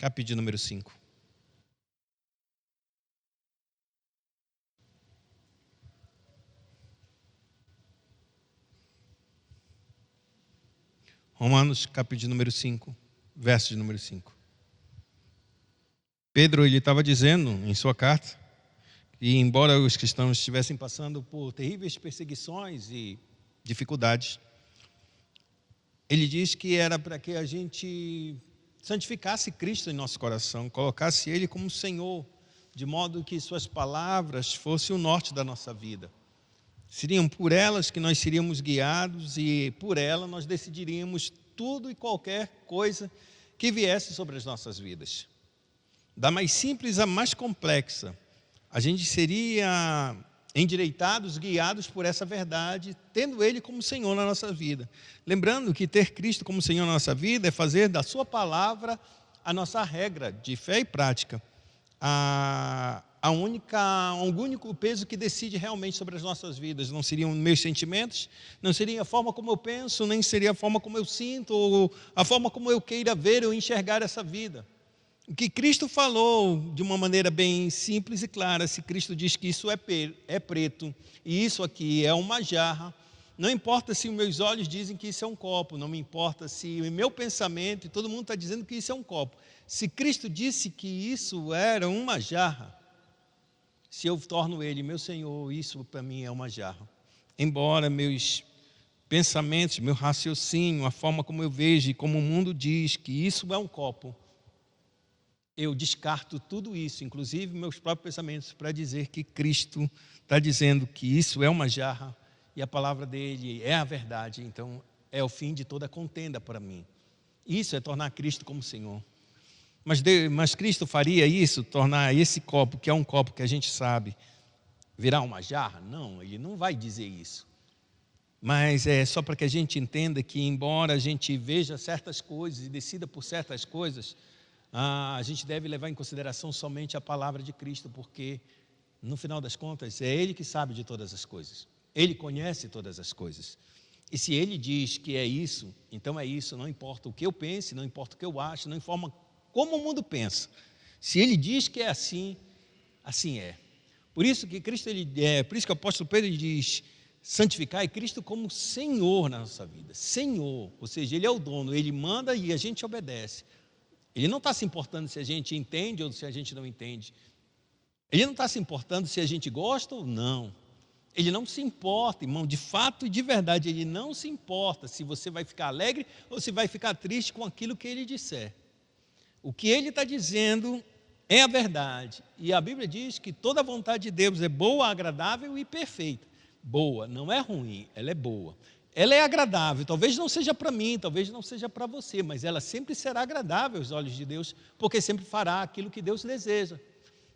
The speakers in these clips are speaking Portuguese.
capítulo de número 5. Romanos, capítulo de número 5, verso de número 5. Pedro, ele estava dizendo em sua carta que, embora os cristãos estivessem passando por terríveis perseguições e dificuldades, ele diz que era para que a gente santificasse Cristo em nosso coração, colocasse Ele como Senhor, de modo que suas palavras fossem o norte da nossa vida. Seriam por elas que nós seríamos guiados e por ela nós decidiríamos tudo e qualquer coisa que viesse sobre as nossas vidas. Da mais simples à mais complexa, a gente seria endireitados, guiados por essa verdade, tendo Ele como Senhor na nossa vida. Lembrando que ter Cristo como Senhor na nossa vida é fazer da sua palavra a nossa regra de fé e prática. O único peso que decide realmente sobre as nossas vidas. Não seriam meus sentimentos, não seria a forma como eu penso, nem seria a forma como eu sinto, ou a forma como eu queira ver ou enxergar essa vida. O que Cristo falou de uma maneira bem simples e clara, se Cristo diz que isso é preto e isso aqui é uma jarra, não importa se os meus olhos dizem que isso é um copo, não me importa se o meu pensamento, e todo mundo está dizendo que isso é um copo. Se Cristo disse que isso era uma jarra, se eu torno Ele meu Senhor, isso para mim é uma jarra. Embora meus pensamentos, meu raciocínio, a forma como eu vejo e como o mundo diz que isso é um copo, eu descarto tudo isso, inclusive meus próprios pensamentos, para dizer que Cristo está dizendo que isso é uma jarra e a palavra dele é a verdade. Então é o fim de toda contenda para mim. Isso é tornar Cristo como Senhor. Mas Cristo faria isso, tornar esse copo, que é um copo que a gente sabe, virar uma jarra? Não, Ele não vai dizer isso. Mas é só para que a gente entenda que, embora a gente veja certas coisas e decida por certas coisas, a gente deve levar em consideração somente a palavra de Cristo, porque, no final das contas, é Ele que sabe de todas as coisas. Ele conhece todas as coisas. E se Ele diz que é isso, então é isso, não importa o que eu pense, não importa o que eu acho, não importa como o mundo pensa. Se Ele diz que é assim, assim é. Por isso que por isso que o apóstolo Pedro diz, santificar Cristo como Senhor na nossa vida. Senhor, ou seja, Ele é o dono, Ele manda e a gente obedece. Ele não está se importando se a gente entende ou se a gente não entende. Ele não está se importando se a gente gosta ou não. Ele não se importa, irmão, de fato e de verdade, Ele não se importa se você vai ficar alegre ou se vai ficar triste com aquilo que Ele disser. O que Ele está dizendo é a verdade. E a Bíblia diz que toda a vontade de Deus é boa, agradável e perfeita. Boa, não é ruim, ela é boa. Ela é agradável, talvez não seja para mim, talvez não seja para você, mas ela sempre será agradável aos olhos de Deus, porque sempre fará aquilo que Deus deseja.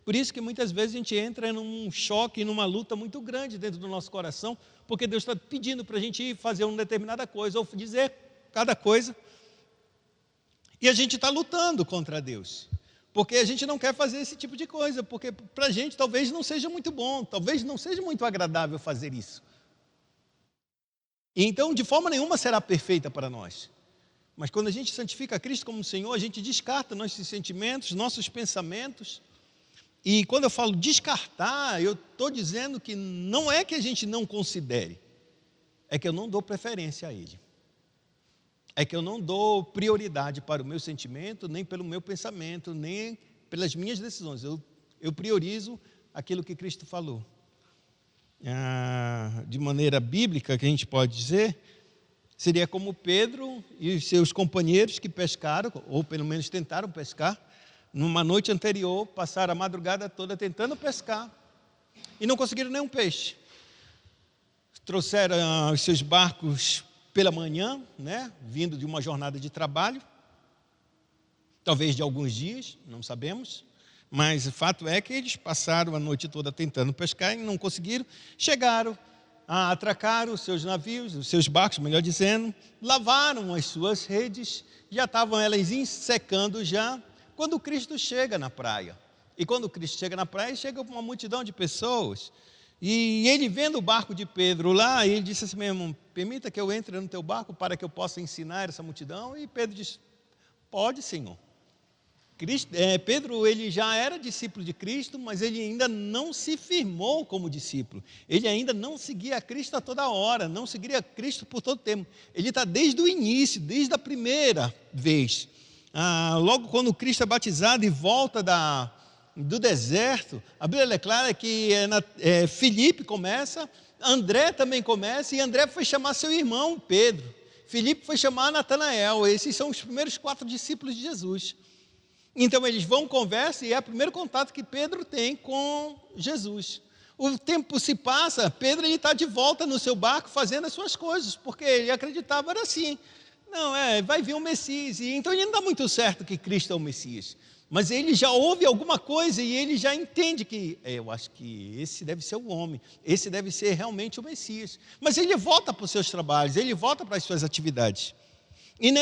Por isso que muitas vezes a gente entra num choque, numa luta muito grande dentro do nosso coração, porque Deus está pedindo para a gente ir fazer uma determinada coisa, ou dizer cada coisa, e a gente está lutando contra Deus, porque a gente não quer fazer esse tipo de coisa, porque para a gente talvez não seja muito bom, talvez não seja muito agradável fazer isso. E então, de forma nenhuma será perfeita para nós. Mas quando a gente santifica Cristo como Senhor, a gente descarta nossos sentimentos, nossos pensamentos. E quando eu falo descartar, eu estou dizendo que não é que a gente não considere, é que eu não dou preferência a Ele. É que eu não dou prioridade para o meu sentimento, nem pelo meu pensamento, nem pelas minhas decisões. Eu priorizo aquilo que Cristo falou. De maneira bíblica, que a gente pode dizer, seria como Pedro e os seus companheiros que pescaram, ou pelo menos tentaram pescar, numa noite anterior, passaram a madrugada toda tentando pescar e não conseguiram nenhum peixe. Trouxeram os seus barcos pela manhã, vindo de uma jornada de trabalho, talvez de alguns dias, não sabemos. Mas o fato é que eles passaram a noite toda tentando pescar e não conseguiram. Chegaram, atracaram os seus navios, os seus barcos, melhor dizendo, lavaram as suas redes, já estavam elas secando já, quando Cristo chega na praia. E quando Cristo chega na praia, chega uma multidão de pessoas. E ele vendo o barco de Pedro lá, ele disse assim mesmo, permita que eu entre no teu barco para que eu possa ensinar essa multidão. E Pedro disse, pode, Senhor. Pedro, ele já era discípulo de Cristo, mas ele ainda não se firmou como discípulo. Ele ainda não seguia a Cristo a toda hora, não seguia a Cristo por todo o tempo. Ele está desde o início, desde a primeira vez. Logo quando Cristo é batizado e volta do deserto, a Bíblia declara que Filipe começa, André também começa, e André foi chamar seu irmão Pedro. Filipe foi chamar Natanael. Esses são os primeiros 4 discípulos de Jesus. Então eles vão, conversam, e é o primeiro contato que Pedro tem com Jesus. O tempo se passa, Pedro está de volta no seu barco fazendo as suas coisas, porque ele acreditava era assim. Não, vai vir o Messias. E então ele não dá muito certo que Cristo é o Messias. Mas ele já ouve alguma coisa e ele já entende que, eu acho que esse deve ser o homem, esse deve ser realmente o Messias. Mas ele volta para os seus trabalhos, ele volta para as suas atividades. E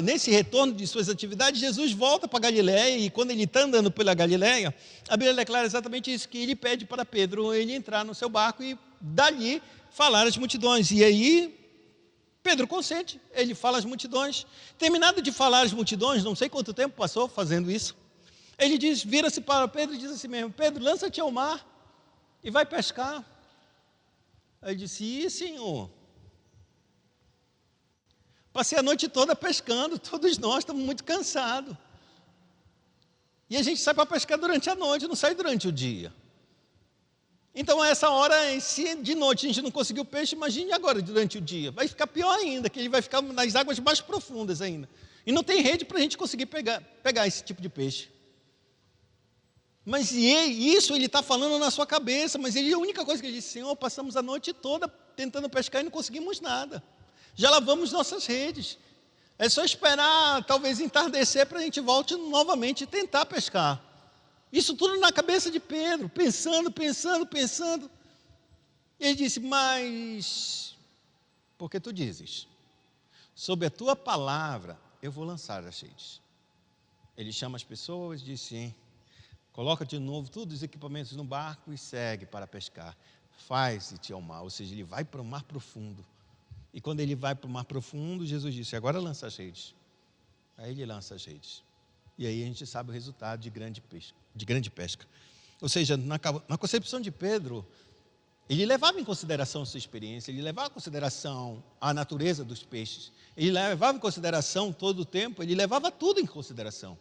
nesse retorno de suas atividades, Jesus volta para Galiléia, e quando ele está andando pela Galiléia, a Bíblia declara exatamente isso, que ele pede para Pedro ele entrar no seu barco e dali falar às multidões. E aí Pedro consente, ele fala às multidões. Terminado de falar às multidões, não sei quanto tempo passou fazendo isso, ele vira-se para Pedro e diz assim mesmo: Pedro, lança-te ao mar e vai pescar. Aí ele disse: Senhor, passei a noite toda pescando, todos nós estamos muito cansados. E a gente sai para pescar durante a noite, não sai durante o dia. Então, a essa hora, se de noite a gente não conseguiu peixe, imagine agora durante o dia. Vai ficar pior ainda, que ele vai ficar nas águas mais profundas ainda. E não tem rede para a gente conseguir pegar esse tipo de peixe. Mas isso ele está falando na sua cabeça, mas a única coisa que ele disse: Senhor, passamos a noite toda tentando pescar e não conseguimos nada. Já lavamos nossas redes. É só esperar talvez entardecer para a gente volte novamente e tentar pescar. Isso tudo na cabeça de Pedro, pensando. E ele disse: mas, porque tu dizes, sob a tua palavra eu vou lançar as redes. Ele chama as pessoas, diz sim, coloca de novo todos os equipamentos no barco e segue para pescar. Faz-te ao mar, ou seja, ele vai para o mar profundo. E quando ele vai para o mar profundo, Jesus disse: agora lança as redes. Aí ele lança as redes. E aí a gente sabe o resultado de grande pesca. Ou seja, na concepção de Pedro, ele levava em consideração a sua experiência, ele levava em consideração a natureza dos peixes, ele levava em consideração todo o tempo, ele levava tudo em consideração.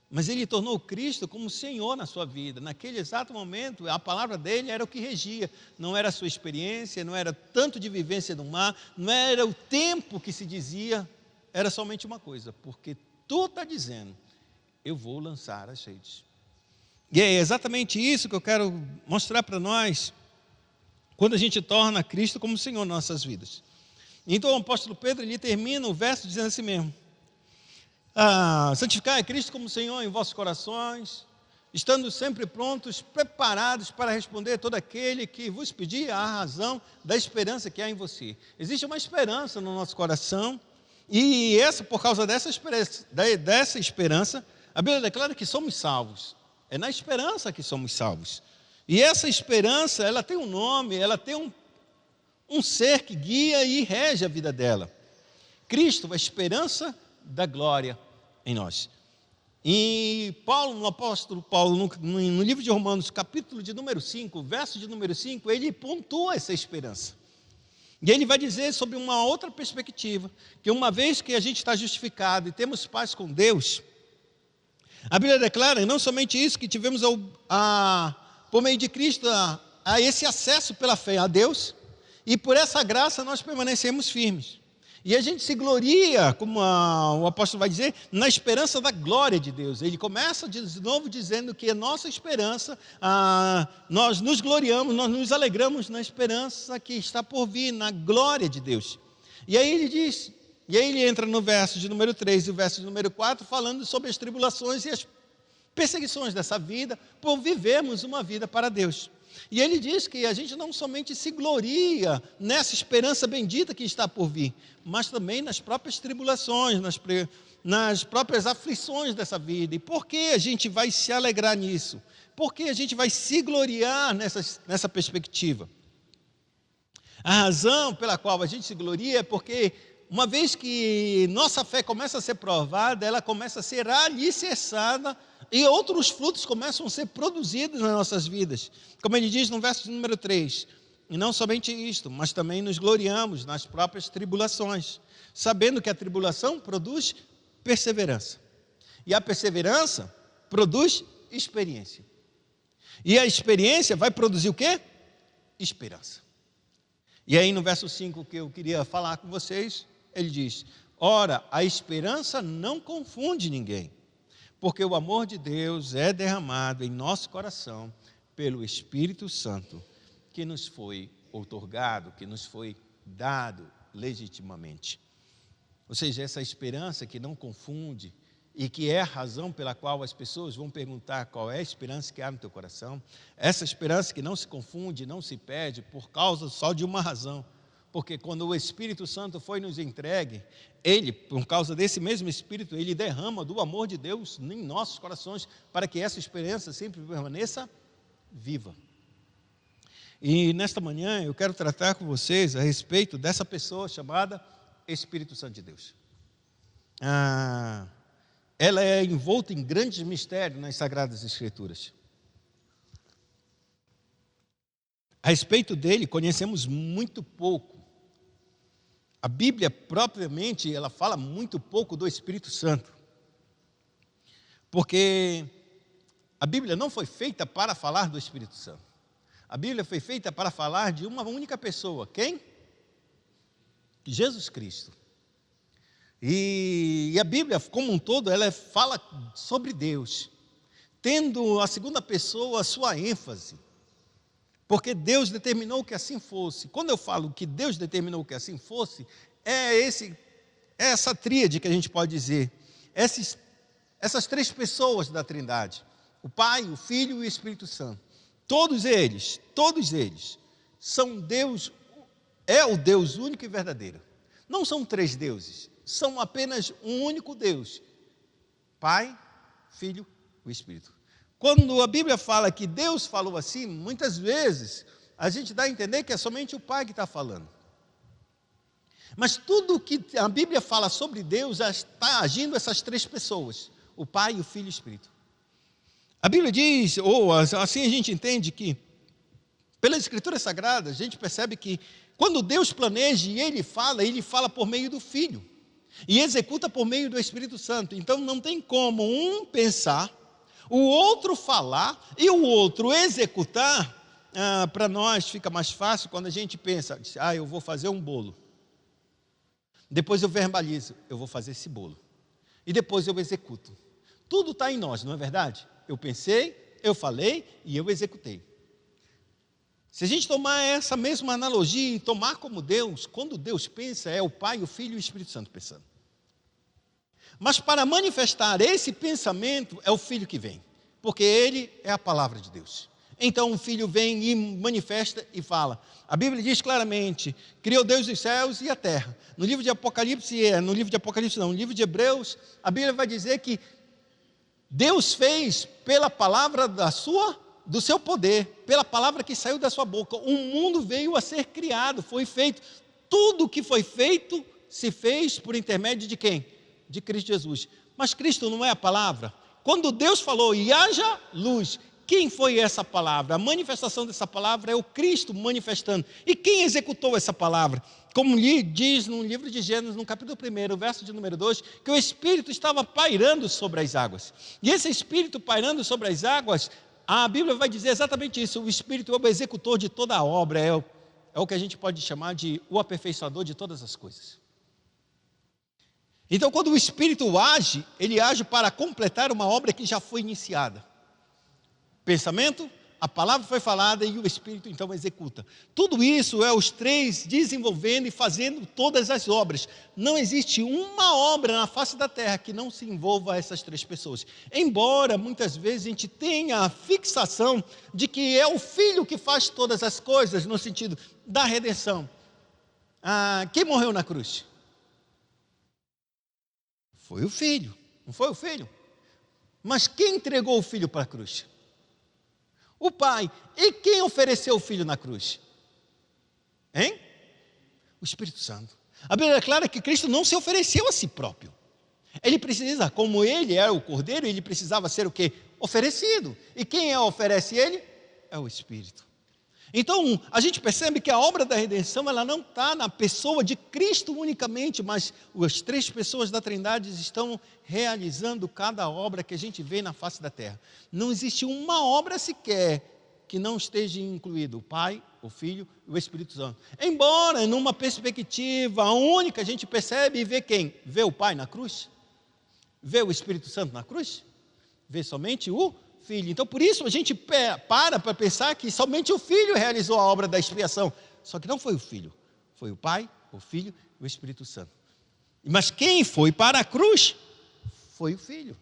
Mas ele tornou Cristo como Senhor na sua vida. Naquele exato momento, a palavra dele era o que regia. Não era a sua experiência, não era tanto de vivência no mar, não era o tempo que se dizia, era somente uma coisa: porque tu está dizendo, eu vou lançar as redes. E é exatamente isso que eu quero mostrar para nós, quando a gente torna Cristo como Senhor nas nossas vidas. Então o apóstolo Pedro, ele termina o verso dizendo assim mesmo: santificai a Cristo como Senhor em vossos corações, estando sempre prontos, preparados para responder todo aquele que vos pedir a razão da esperança que há em você. Existe uma esperança no nosso coração, e por causa dessa esperança, a Bíblia declara que somos salvos. É na esperança que somos salvos. E essa esperança, ela tem um nome, ela tem um ser que guia e rege a vida dela. Cristo, a esperança da glória em nós. E o apóstolo Paulo, no livro de Romanos, capítulo de número 5, verso de número 5, ele pontua essa esperança. E ele vai dizer sobre uma outra perspectiva, que uma vez que a gente está justificado e temos paz com Deus, a Bíblia declara, e não somente isso, que tivemos por meio de Cristo a esse acesso pela fé a Deus, e por essa graça nós permanecemos firmes. E a gente se gloria, como o apóstolo vai dizer, na esperança da glória de Deus. Ele começa de novo dizendo que a nossa esperança, nós nos gloriamos, nós nos alegramos na esperança que está por vir, na glória de Deus. E aí ele diz, e aí ele entra no verso de número 3 e o verso de número 4, falando sobre as tribulações e as perseguições dessa vida, por vivermos uma vida para Deus. E ele diz que a gente não somente se gloria nessa esperança bendita que está por vir, mas também nas próprias tribulações, nas próprias aflições dessa vida. E por que a gente vai se alegrar nisso? Por que a gente vai se gloriar nessa perspectiva? A razão pela qual a gente se gloria é porque uma vez que nossa fé começa a ser provada, ela começa a ser alicerçada e outros frutos começam a ser produzidos nas nossas vidas. Como ele diz no verso número 3, e não somente isto, mas também nos gloriamos nas próprias tribulações, sabendo que a tribulação produz perseverança. E a perseverança produz experiência. E a experiência vai produzir o quê? Esperança. E aí no verso 5 que eu queria falar com vocês, ele diz: ora, a esperança não confunde ninguém, porque o amor de Deus é derramado em nosso coração pelo Espírito Santo, que nos foi outorgado, que nos foi dado legitimamente. Ou seja, essa esperança que não confunde e que é a razão pela qual as pessoas vão perguntar qual é a esperança que há no teu coração, essa esperança que não se confunde, não se perde por causa só de uma razão, porque quando o Espírito Santo foi nos entregue, ele, por causa desse mesmo Espírito, ele derrama do amor de Deus em nossos corações, para que essa esperança sempre permaneça viva. E nesta manhã eu quero tratar com vocês a respeito dessa pessoa chamada Espírito Santo de Deus. Ela é envolta em grandes mistérios nas Sagradas Escrituras. A respeito dele, conhecemos muito pouco. A Bíblia, propriamente, ela fala muito pouco do Espírito Santo. Porque a Bíblia não foi feita para falar do Espírito Santo. A Bíblia foi feita para falar de uma única pessoa. Quem? Jesus Cristo. E a Bíblia, como um todo, ela fala sobre Deus, tendo a segunda pessoa a sua ênfase, porque Deus determinou que assim fosse. Quando eu falo que Deus determinou que assim fosse, é essa tríade que a gente pode dizer, essas três pessoas da Trindade, o Pai, o Filho e o Espírito Santo. Todos eles são Deus, é o Deus único e verdadeiro. Não são três deuses, são apenas um único Deus, Pai, Filho e Espírito. Quando a Bíblia fala que Deus falou assim, muitas vezes a gente dá a entender que é somente o Pai que está falando. Mas tudo que a Bíblia fala sobre Deus, está agindo essas três pessoas, o Pai, o Filho e o Espírito. A Bíblia diz, ou assim a gente entende que, pelas Escrituras Sagradas, a gente percebe que quando Deus planeja e Ele fala por meio do Filho. E executa por meio do Espírito Santo. Então não tem como um pensar, o outro falar e o outro executar. Para nós fica mais fácil quando a gente pensa, eu vou fazer um bolo. Depois eu verbalizo, eu vou fazer esse bolo. E depois eu executo. Tudo está em nós, não é verdade? Eu pensei, eu falei e eu executei. Se a gente tomar essa mesma analogia e tomar como Deus, quando Deus pensa, é o Pai, o Filho e o Espírito Santo pensando. Mas para manifestar esse pensamento, é o Filho que vem, porque ele é a palavra de Deus. Então o Filho vem e manifesta e fala. A Bíblia diz claramente, criou Deus os céus e a terra. No livro de Apocalipse, no livro de Hebreus, a Bíblia vai dizer que Deus fez pela palavra do seu poder, pela palavra que saiu da sua boca. O mundo veio a ser criado, foi feito. Tudo que foi feito se fez por intermédio de quem? De Cristo Jesus. Mas Cristo não é a palavra? Quando Deus falou, e haja luz, quem foi essa palavra? A manifestação dessa palavra é o Cristo manifestando. E quem executou essa palavra? Como diz no livro de Gênesis, no capítulo 1, verso de número 2, que o Espírito estava pairando sobre as águas. E esse Espírito pairando sobre as águas, a Bíblia vai dizer exatamente isso. O Espírito é o executor de toda a obra, é o que a gente pode chamar de o aperfeiçoador de todas as coisas. Então, quando o Espírito age, ele age para completar uma obra que já foi iniciada. Pensamento, a palavra foi falada e o Espírito então executa. Tudo isso é os três desenvolvendo e fazendo todas as obras. Não existe uma obra na face da terra que não se envolva essas três pessoas. Embora muitas vezes a gente tenha a fixação de que é o Filho que faz todas as coisas, no sentido da redenção. Quem morreu na cruz? Foi o Filho, não foi o Filho? Mas quem entregou o Filho para a cruz? O Pai. E quem ofereceu o Filho na cruz? Hein? O Espírito Santo. A Bíblia é clara que Cristo não se ofereceu a si próprio. Ele precisa, como ele era o Cordeiro, ele precisava ser o quê? Oferecido. E quem oferece ele? É o Espírito. Então, a gente percebe que a obra da redenção, ela não está na pessoa de Cristo unicamente, mas as três pessoas da Trindade estão realizando cada obra que a gente vê na face da terra. Não existe uma obra sequer que não esteja incluído o Pai, o Filho e o Espírito Santo. Embora, numa perspectiva única, a gente percebe e vê quem? Vê o Pai na cruz? Vê o Espírito Santo na cruz? Vê somente o Filho. Então, por isso, a gente para pensar que somente o Filho realizou a obra da expiação. Só que não foi o Filho, foi o Pai, o Filho e o Espírito Santo. Mas quem foi para a cruz foi o Filho.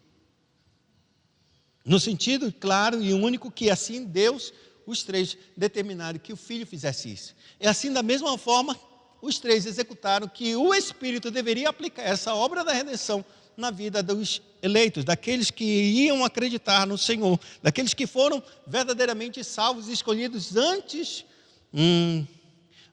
No sentido claro e único que assim Deus, os três, determinaram que o Filho fizesse isso. E assim, da mesma forma, os três executaram que o Espírito deveria aplicar essa obra da redenção na vida dos eleitos, daqueles que iam acreditar no Senhor, daqueles que foram verdadeiramente salvos e escolhidos antes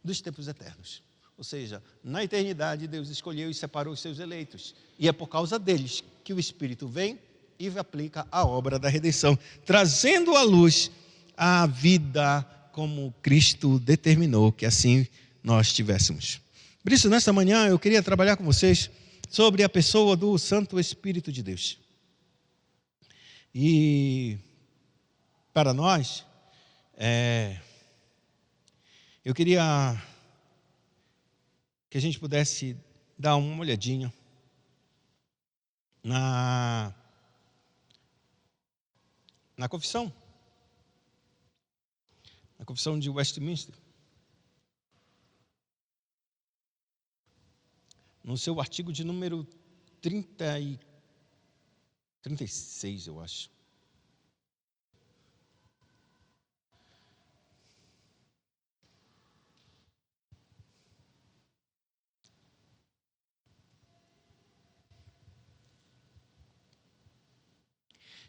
dos tempos eternos. Ou seja, na eternidade Deus escolheu e separou os seus eleitos, e é por causa deles que o Espírito vem e aplica a obra da redenção, trazendo à luz a vida como Cristo determinou que assim nós tivéssemos. Por isso, nesta manhã, eu queria trabalhar com vocês sobre a pessoa do Santo Espírito de Deus. E para nós, eu queria que a gente pudesse dar uma olhadinha na confissão de Westminster, no seu artigo de número 36, eu acho.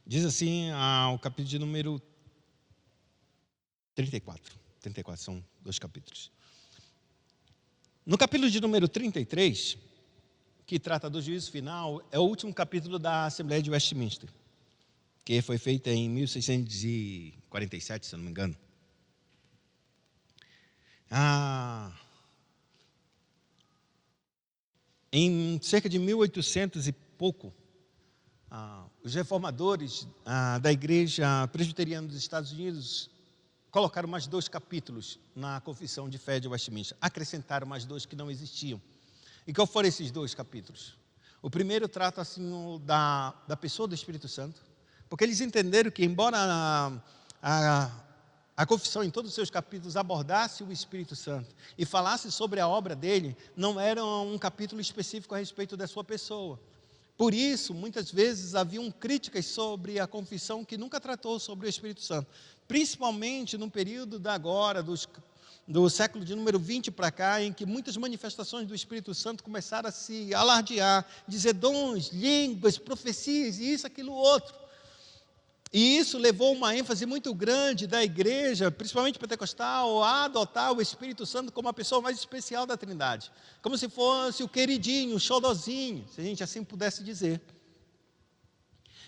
Diz assim, o capítulo de número 34. 34 são 2 capítulos. No capítulo de número 33, que trata do juízo final, é o último capítulo da Assembleia de Westminster, que foi feita em 1647, se eu não me engano. Em cerca de 1800 e pouco, os reformadores da Igreja Presbiteriana dos Estados Unidos colocaram mais 2 capítulos na Confissão de Fé de Westminster, acrescentaram mais 2 que não existiam. E qual foram esses 2 capítulos? O primeiro trata assim da pessoa do Espírito Santo, porque eles entenderam que, embora a confissão em todos os seus capítulos abordasse o Espírito Santo e falasse sobre a obra dele, não era um capítulo específico a respeito da sua pessoa. Por isso, muitas vezes haviam críticas sobre a confissão que nunca tratou sobre o Espírito Santo, principalmente no período do século de número 20 para cá, em que muitas manifestações do Espírito Santo começaram a se alardear, dizer dons, línguas, profecias, e isso, aquilo, outro. E isso levou uma ênfase muito grande da igreja, principalmente pentecostal, a adotar o Espírito Santo como a pessoa mais especial da Trindade, como se fosse o queridinho, o xodozinho, se a gente assim pudesse dizer.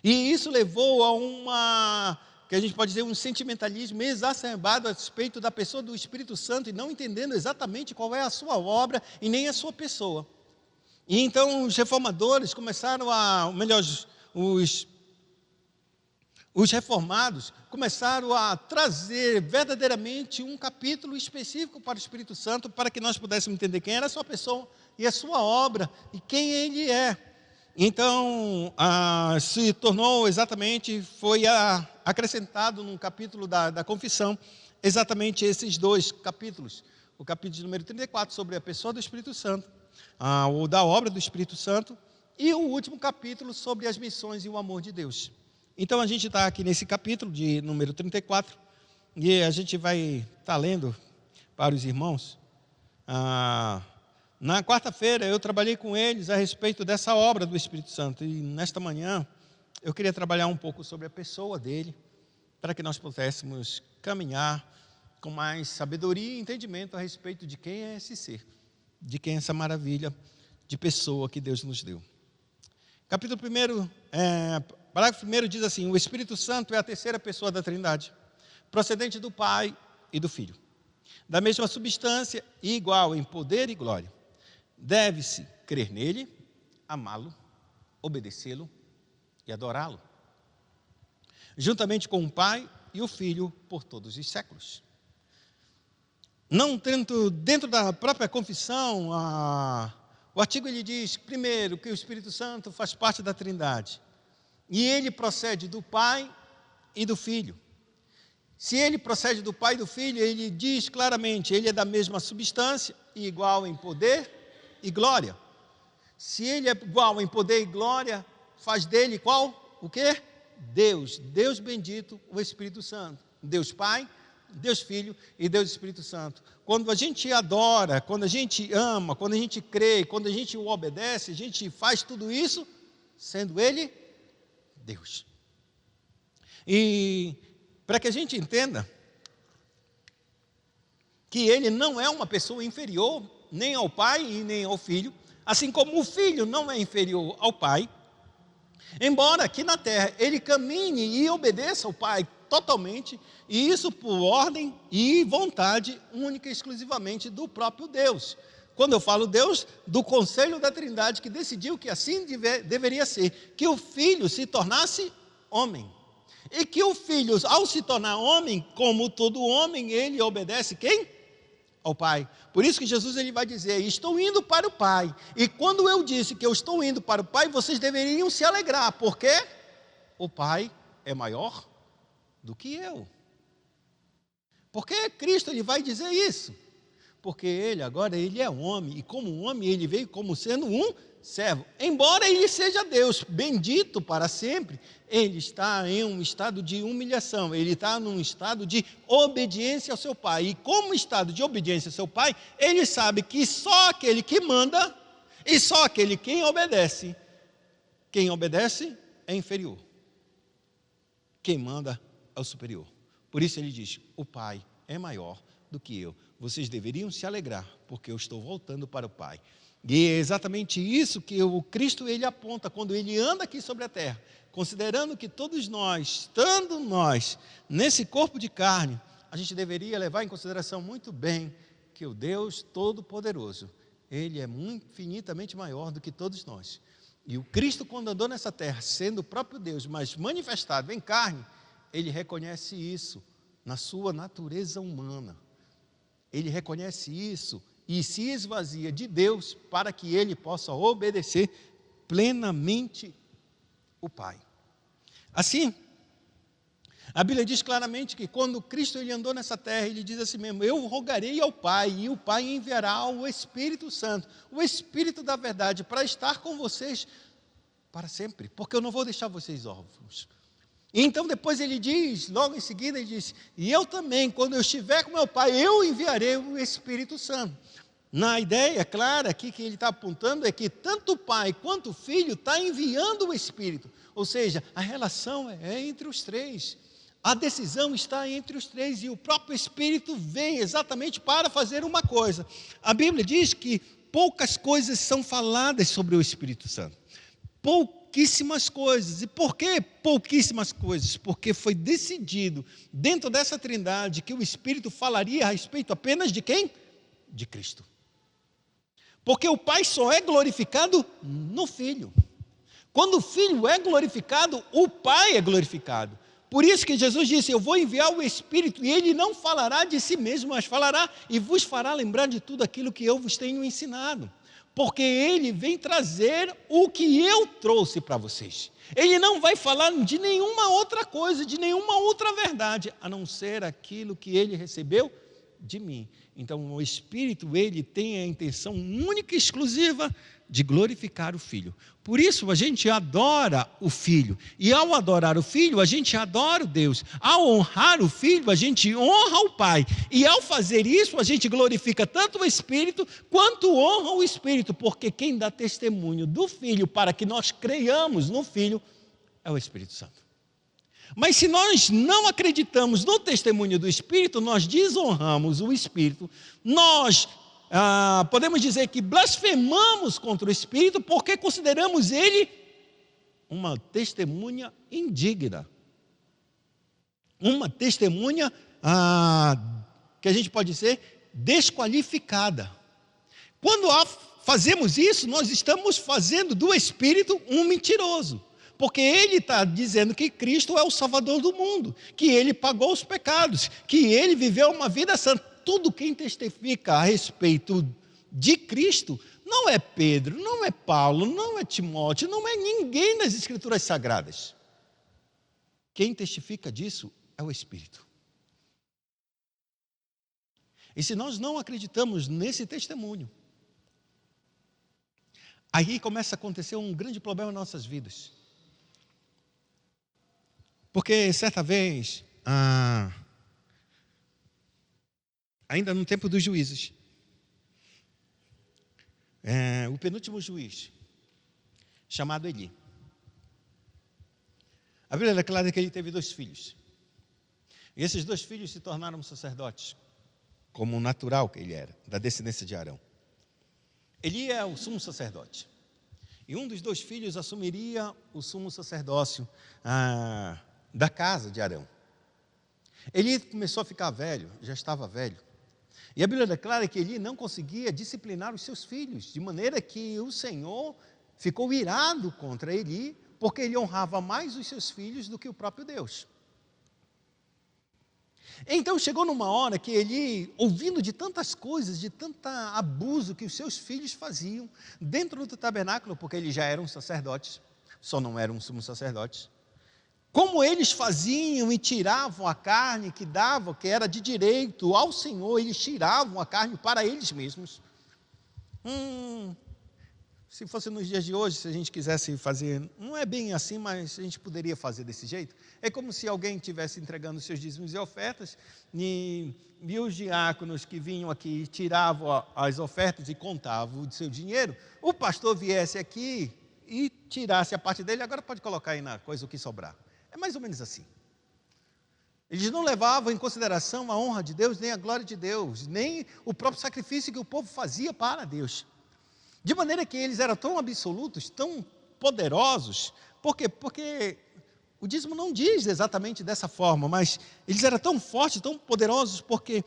E isso levou a que a gente pode dizer, um sentimentalismo exacerbado a respeito da pessoa do Espírito Santo e não entendendo exatamente qual é a sua obra e nem a sua pessoa. E então os reformadores começaram os reformados começaram a trazer verdadeiramente um capítulo específico para o Espírito Santo, para que nós pudéssemos entender quem era a sua pessoa e a sua obra e quem ele é. Então, se tornou exatamente, foi acrescentado num capítulo da confissão, exatamente esses 2 capítulos. O capítulo de número 34, sobre a pessoa do Espírito Santo, ou da obra do Espírito Santo, e o último capítulo sobre as missões e o amor de Deus. Então, a gente está aqui nesse capítulo de número 34, e a gente vai estar lendo para os irmãos. Na quarta-feira, eu trabalhei com eles a respeito dessa obra do Espírito Santo, e nesta manhã, eu queria trabalhar um pouco sobre a pessoa dele, para que nós pudéssemos caminhar com mais sabedoria e entendimento a respeito de quem é esse ser. de quem é essa maravilha de pessoa que Deus nos deu. Capítulo 1, parágrafo 1 diz assim: o Espírito Santo é a terceira pessoa da Trindade, procedente do Pai e do Filho, da mesma substância e igual em poder e glória. Deve-se crer nele, amá-lo, obedecê-lo e adorá-lo, juntamente com o Pai e o Filho por todos os séculos. Não dentro da própria confissão, o artigo ele diz, primeiro, que o Espírito Santo faz parte da Trindade, e ele procede do Pai e do Filho. Se ele procede do Pai e do Filho, ele diz claramente, ele é da mesma substância e igual em poder e glória. Se ele é igual em poder e glória, faz dele qual? O quê? Deus. Deus bendito, o Espírito Santo. Deus Pai, Deus Filho e Deus Espírito Santo. Quando a gente adora, quando a gente ama, quando a gente crê, quando a gente o obedece, a gente faz tudo isso, sendo Ele Deus. E para que a gente entenda que Ele não é uma pessoa inferior, nem ao Pai e nem ao Filho, assim como o Filho não é inferior ao Pai, embora aqui na terra Ele caminhe e obedeça ao Pai totalmente, e isso por ordem e vontade única e exclusivamente do próprio Deus. Quando eu falo Deus, do conselho da Trindade, que decidiu que assim deveria ser, que o Filho se tornasse homem, e que o Filho, ao se tornar homem, como todo homem, ele obedece quem? Ao Pai. Por isso que Jesus ele vai dizer, estou indo para o Pai, e quando eu disse que eu estou indo para o Pai, vocês deveriam se alegrar, porque o Pai é maior do que eu. Por que Cristo ele vai dizer isso? Porque ele agora ele é homem, e como homem ele veio como sendo um servo. Embora ele seja Deus, bendito para sempre, ele está em um estado de humilhação, ele está num estado de obediência ao seu Pai. E como estado de obediência ao seu Pai, ele sabe que só aquele que manda, e só aquele quem obedece é inferior. Quem manda é o superior. Por isso ele diz, o Pai é maior do que eu. Vocês deveriam se alegrar, porque eu estou voltando para o Pai. E é exatamente isso que o Cristo ele aponta quando ele anda aqui sobre a terra, considerando que todos nós, estando nós nesse corpo de carne, a gente deveria levar em consideração muito bem que o Deus Todo-Poderoso, ele é infinitamente maior do que todos nós. E o Cristo, quando andou nessa terra, sendo o próprio Deus, mas manifestado em carne, ele reconhece isso na sua natureza humana. Ele reconhece isso e se esvazia de Deus para que ele possa obedecer plenamente o Pai. Assim, a Bíblia diz claramente que quando Cristo ele andou nessa terra, ele diz assim mesmo, eu rogarei ao Pai e o Pai enviará o Espírito Santo, o Espírito da verdade, para estar com vocês para sempre, porque eu não vou deixar vocês órfãos. E então depois ele diz, logo em seguida ele diz, e eu também, quando eu estiver com meu Pai, eu enviarei o Espírito Santo. Na ideia clara aqui que ele está apontando é que tanto o Pai quanto o Filho está enviando o Espírito. Ou seja, a relação é entre os três. A decisão está entre os três e o próprio Espírito vem exatamente para fazer uma coisa. A Bíblia diz que poucas coisas são faladas sobre o Espírito Santo. Pouquíssimas coisas. E por que pouquíssimas coisas? Porque foi decidido dentro dessa trindade que o Espírito falaria a respeito apenas de quem? De Cristo. Porque o Pai só é glorificado no Filho. Quando o Filho é glorificado, o Pai é glorificado. Por isso que Jesus disse, eu vou enviar o Espírito, e Ele não falará de si mesmo, mas falará e vos fará lembrar de tudo aquilo que eu vos tenho ensinado. Porque Ele vem trazer o que eu trouxe para vocês. Ele não vai falar de nenhuma outra coisa, de nenhuma outra verdade, a não ser aquilo que Ele recebeu de mim. Então o Espírito, ele tem a intenção única e exclusiva de glorificar o Filho. Por isso a gente adora o Filho. E ao adorar o Filho, a gente adora o Deus. Ao honrar o Filho, a gente honra o Pai. E ao fazer isso, a gente glorifica tanto o Espírito, quanto honra o Espírito. Porque quem dá testemunho do Filho, para que nós creiamos no Filho, é o Espírito Santo. Mas se nós não acreditamos no testemunho do Espírito, nós desonramos o Espírito, nós podemos dizer que blasfemamos contra o Espírito porque consideramos ele uma testemunha indigna. Uma testemunha que a gente pode dizer desqualificada. Quando fazemos isso, nós estamos fazendo do Espírito um mentiroso. Porque ele está dizendo que Cristo é o Salvador do mundo, que ele pagou os pecados, que ele viveu uma vida santa. Tudo quem testifica a respeito de Cristo não é Pedro, não é Paulo, não é Timóteo, não é ninguém nas Escrituras Sagradas. Quem testifica disso é o Espírito. E se nós não acreditamos nesse testemunho, aí começa a acontecer um grande problema em nossas vidas. Porque certa vez, ainda no tempo dos juízes, o penúltimo juiz, chamado Eli, a Bíblia declara que ele teve 2 filhos. E esses 2 filhos se tornaram sacerdotes, como natural que ele era, da descendência de Arão. Eli é o sumo sacerdote. E um dos 2 filhos assumiria o sumo sacerdócio da casa de Arão. Eli começou a ficar velho, já estava velho. E a Bíblia declara que Eli não conseguia disciplinar os seus filhos, de maneira que o Senhor ficou irado contra Eli, porque ele honrava mais os seus filhos do que o próprio Deus. Então chegou numa hora que Eli, ouvindo de tantas coisas, de tanto abuso que os seus filhos faziam dentro do tabernáculo, porque eles já eram sacerdotes, só não eram sumos sacerdotes, como eles faziam e tiravam a carne que davam, que era de direito ao Senhor, eles tiravam a carne para eles mesmos. Se fosse nos dias de hoje, se a gente quisesse fazer, não é bem assim, mas a gente poderia fazer desse jeito. É como se alguém estivesse entregando seus dízimos e ofertas, e os diáconos que vinham aqui tiravam as ofertas e contavam o seu dinheiro, o pastor viesse aqui e tirasse a parte dele, agora pode colocar aí na coisa o que sobrar. É mais ou menos assim. Eles não levavam em consideração a honra de Deus, nem a glória de Deus, nem o próprio sacrifício que o povo fazia para Deus. De maneira que eles eram tão absolutos, tão poderosos. Por quê? Porque o dízimo não diz exatamente dessa forma, mas eles eram tão fortes, tão poderosos, porque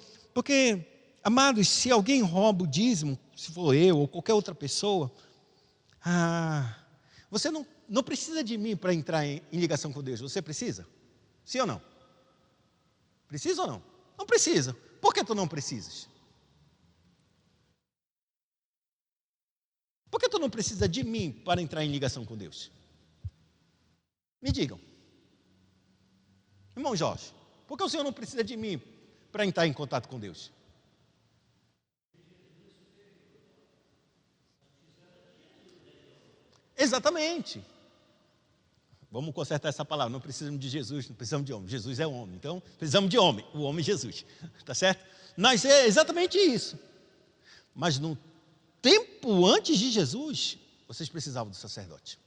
amados, se alguém rouba o dízimo, se for eu ou qualquer outra pessoa, você não precisa de mim para entrar em ligação com Deus. Você precisa? Sim ou não? Precisa ou não? Não precisa. Por que tu não precisas? Por que tu não precisa de mim para entrar em ligação com Deus? Me digam. Irmão Jorge, por que o senhor não precisa de mim para entrar em contato com Deus? Exatamente. Vamos consertar essa palavra. Não precisamos de Jesus, não precisamos de homem. Jesus é homem, então precisamos de homem. O homem Jesus, tá certo? Mas é exatamente isso. Mas no tempo antes de Jesus, vocês precisavam do sacerdote.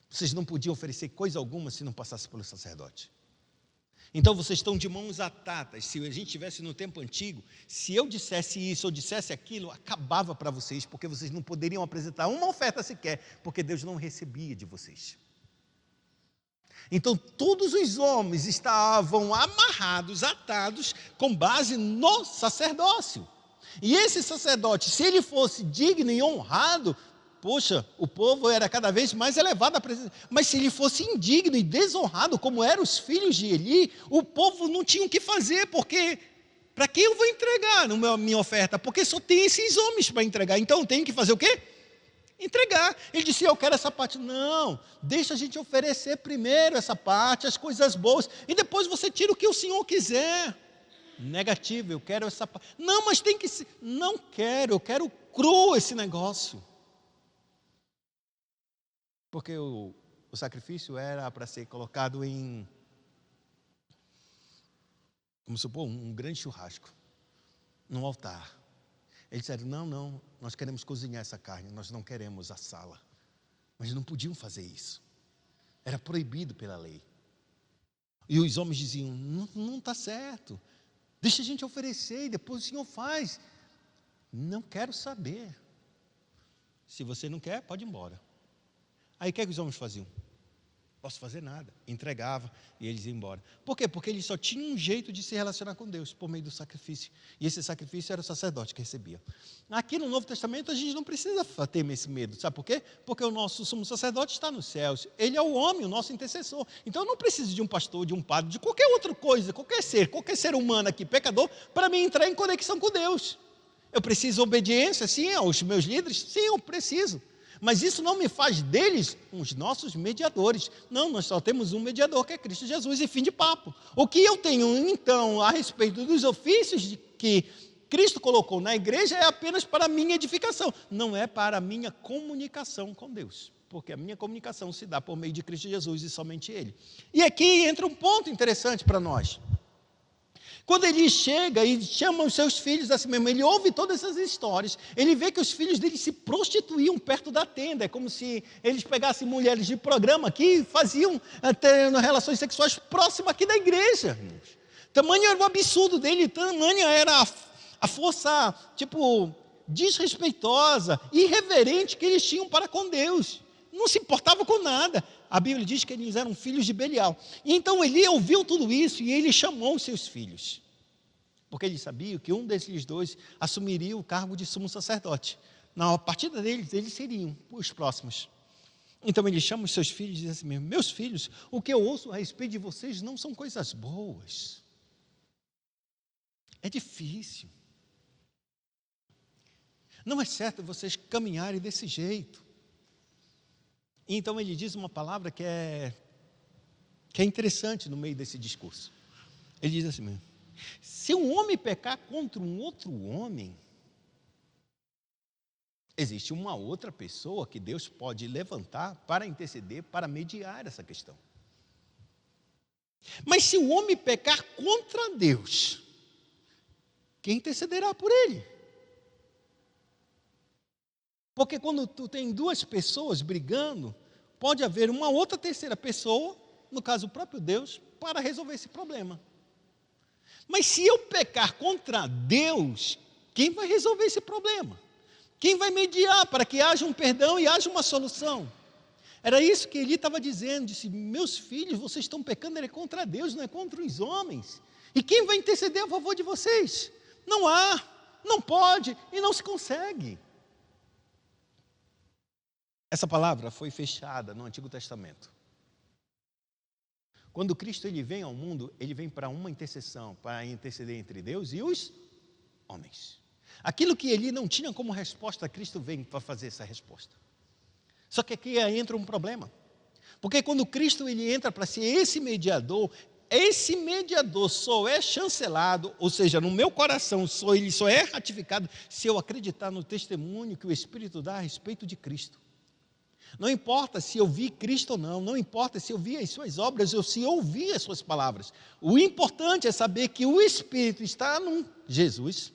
Vocês não podiam oferecer coisa alguma se não passasse pelo sacerdote. Então vocês estão de mãos atadas. Se a gente estivesse no tempo antigo, se eu dissesse isso ou dissesse aquilo, acabava para vocês, porque vocês não poderiam apresentar uma oferta sequer, porque Deus não recebia de vocês. Então todos os homens estavam amarrados, atados, com base no sacerdócio. E esse sacerdote, se ele fosse digno e honrado, poxa, o povo era cada vez mais elevado à presença. Mas se ele fosse indigno e desonrado, como eram os filhos de Eli, o povo não tinha o que fazer, porque para quem eu vou entregar minha oferta? Porque só tem esses homens para entregar. Então eu tenho que fazer o quê? Entregar. Ele disse, eu quero essa parte. Não, deixa a gente oferecer primeiro essa parte, as coisas boas, e depois você tira o que o Senhor quiser. Negativo, eu quero essa parte. Não, mas tem que ser. Não quero, eu quero cru esse negócio. Porque o sacrifício era para ser colocado em, vamos supor, um grande churrasco, num altar. Eles disseram, não, nós queremos cozinhar essa carne, nós não queremos assá-la. Mas não podiam fazer isso. Era proibido pela lei. E os homens diziam, não está certo. Deixa a gente oferecer e depois o Senhor faz. Não quero saber. Se você não quer, pode ir embora. Aí o que é que os homens faziam? Posso fazer nada. Entregava e eles iam embora. Por quê? Porque eles só tinham um jeito de se relacionar com Deus, por meio do sacrifício. E esse sacrifício era o sacerdote que recebia. Aqui no Novo Testamento a gente não precisa ter esse medo. Sabe por quê? Porque o nosso sumo sacerdote está nos céus. Ele é o homem, o nosso intercessor. Então eu não preciso de um pastor, de um padre, de qualquer outra coisa, qualquer ser humano aqui, pecador, para me entrar em conexão com Deus. Eu preciso de obediência, sim, aos meus líderes? Sim, eu preciso. Mas isso não me faz deles os nossos mediadores. Não, nós só temos um mediador, que é Cristo Jesus, e fim de papo. O que eu tenho, então, a respeito dos ofícios que Cristo colocou na igreja é apenas para a minha edificação. Não é para a minha comunicação com Deus. Porque a minha comunicação se dá por meio de Cristo Jesus e somente Ele. E aqui entra um ponto interessante para nós. Quando ele chega e chama os seus filhos assim mesmo, ele ouve todas essas histórias, ele vê que os filhos dele se prostituíam perto da tenda, é como se eles pegassem mulheres de programa aqui e faziam até relações sexuais próximas aqui da igreja. Tamanho era o absurdo dele, tamanha era a força, desrespeitosa, irreverente que eles tinham para com Deus. Não se importava com nada. A Bíblia diz que eles eram filhos de Belial. E então ele ouviu tudo isso e ele chamou os seus filhos. Porque ele sabia que um desses dois assumiria o cargo de sumo sacerdote. Na partida deles, eles seriam os próximos. Então ele chama os seus filhos e diz assim mesmo: meus filhos, o que eu ouço a respeito de vocês não são coisas boas. É difícil. Não é certo vocês caminharem desse jeito. Então ele diz uma palavra que é interessante no meio desse discurso. Ele diz assim mesmo: se um homem pecar contra um outro homem, existe uma outra pessoa que Deus pode levantar para interceder, para mediar essa questão. Mas se o homem pecar contra Deus, quem intercederá por ele? Porque quando tu tem duas pessoas brigando, pode haver uma outra terceira pessoa, no caso o próprio Deus, para resolver esse problema. Mas se eu pecar contra Deus, quem vai resolver esse problema? Quem vai mediar para que haja um perdão e haja uma solução? Era isso que ele estava dizendo, disse: meus filhos, vocês estão pecando é contra Deus, não é contra os homens. E quem vai interceder a favor de vocês? Não há, não pode e não se consegue. Essa palavra foi fechada no Antigo Testamento. Quando Cristo ele vem ao mundo, ele vem para uma intercessão, para interceder entre Deus e os homens. Aquilo que ele não tinha como resposta, Cristo vem para fazer essa resposta. Só que aqui entra um problema. Porque quando Cristo ele entra para ser esse mediador só é chancelado, ou seja, no meu coração, ele só é ratificado se eu acreditar no testemunho que o Espírito dá a respeito de Cristo. Não importa se eu vi Cristo ou não, não importa se eu vi as suas obras ou se eu ouvi as suas palavras. O importante é saber que o Espírito está no Jesus.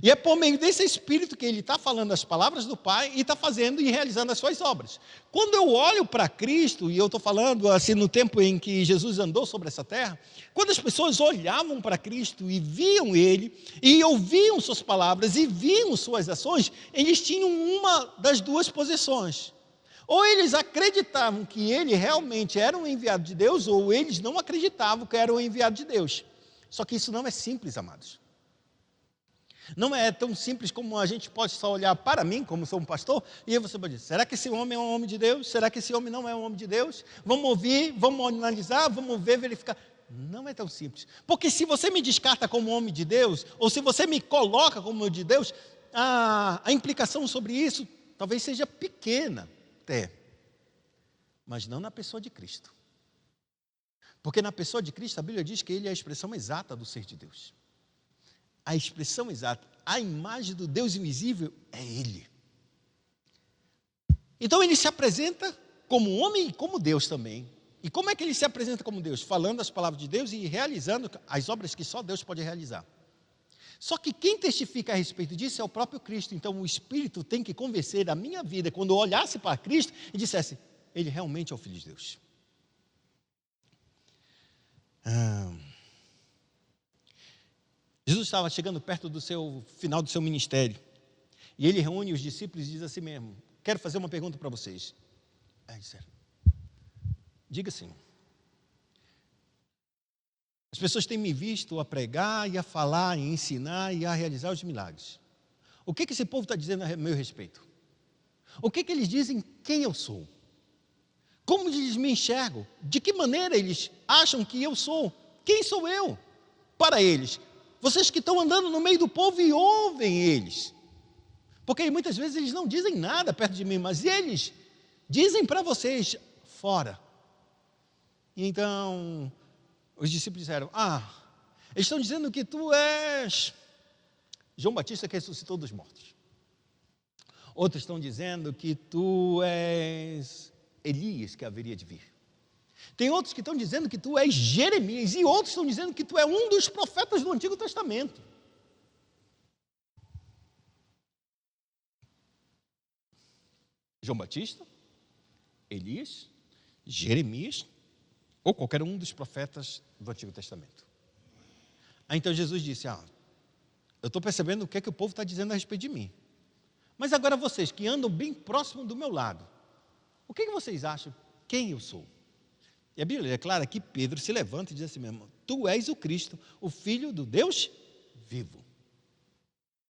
E é por meio desse Espírito que ele está falando as palavras do Pai e está fazendo e realizando as suas obras. Quando eu olho para Cristo, e eu estou falando assim no tempo em que Jesus andou sobre essa terra, quando as pessoas olhavam para Cristo e viam Ele, e ouviam suas palavras e viam suas ações, eles tinham uma das duas posições. Ou eles acreditavam que ele realmente era um enviado de Deus, ou eles não acreditavam que era um enviado de Deus. Só que isso não é simples, amados. Não é tão simples como a gente pode só olhar para mim, como sou um pastor, e aí você pode dizer: será que esse homem é um homem de Deus? Será que esse homem não é um homem de Deus? Vamos ouvir, vamos analisar, vamos ver, verificar. Não é tão simples. Porque se você me descarta como homem de Deus, ou se você me coloca como homem de Deus, a implicação sobre isso talvez seja pequena. Mas não na pessoa de Cristo. Porque na pessoa de Cristo, a Bíblia diz que ele é a expressão exata do ser de Deus. A expressão exata, a imagem do Deus invisível é ele. Então ele se apresenta como homem e como Deus também. E como é que ele se apresenta como Deus? Falando as palavras de Deus e realizando as obras que só Deus pode realizar. Só que quem testifica a respeito disso é o próprio Cristo. Então o Espírito tem que convencer a minha vida, quando eu olhasse para Cristo e dissesse: ele realmente é o Filho de Deus. Jesus estava chegando perto do final do seu ministério. E ele reúne os discípulos e diz assim mesmo: quero fazer uma pergunta para vocês. Aí disseram: diga sim. As pessoas têm me visto a pregar e a falar, e ensinar e a realizar os milagres. O que esse povo está dizendo a meu respeito? O que eles dizem quem eu sou? Como eles me enxergam? De que maneira eles acham que eu sou? Quem sou eu para eles? Vocês que estão andando no meio do povo e ouvem eles. Porque muitas vezes eles não dizem nada perto de mim, mas eles dizem para vocês fora. E então os discípulos disseram: eles estão dizendo que tu és João Batista que ressuscitou dos mortos. Outros estão dizendo que tu és Elias que haveria de vir. Tem outros que estão dizendo que tu és Jeremias, e outros estão dizendo que tu é um dos profetas do Antigo Testamento. João Batista, Elias, Jeremias, ou qualquer um dos profetas do Antigo Testamento. Aí então Jesus disse: eu estou percebendo o que é que o povo está dizendo a respeito de mim. Mas agora vocês que andam bem próximo do meu lado, o que vocês acham quem eu sou? E a Bíblia declara que Pedro se levanta e diz assim mesmo: tu és o Cristo, o Filho do Deus vivo.